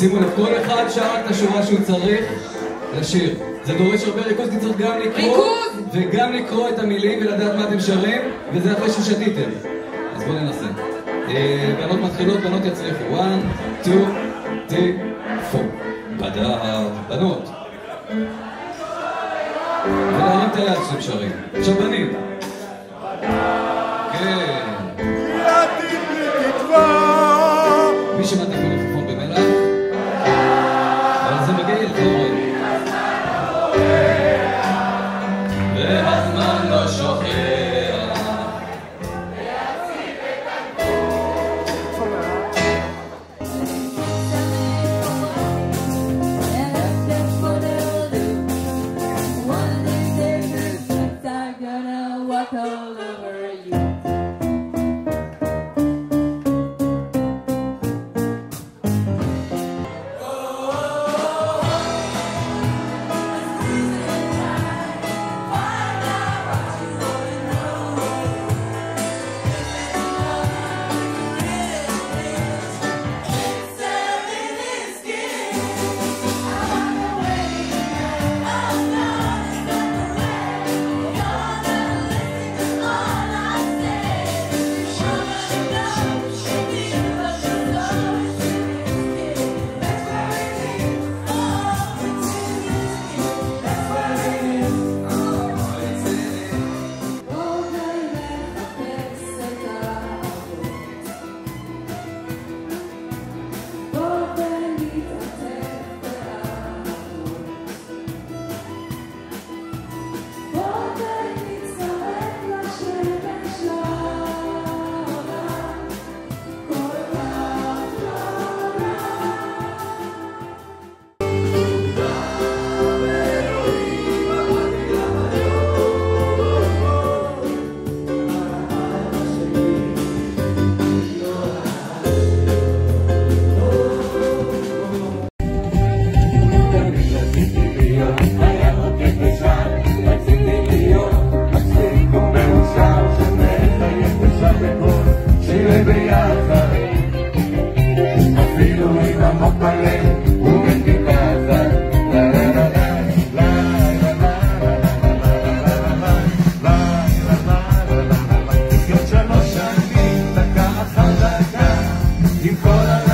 שימו לב, כל אחד שר את השורה שהוא צריך לשיר. זה דורש הרבה ריכוז, כי צריך גם לקרוא וגם לקרוא את המילים ולדעת מה אתם שרים, וזה אחרי ששתיתם. אז בואו ננסה. בנות מתחילות, בנות יצליחו. 1, 2, 3, 4. בדעת, בנות. ולהרים את היד שאתם שרים. עכשיו בנים. כן. מי שמעת פה לפפון במלח? אבל זה מגעיל, זה הורד. והזמן לא שוכח עם כל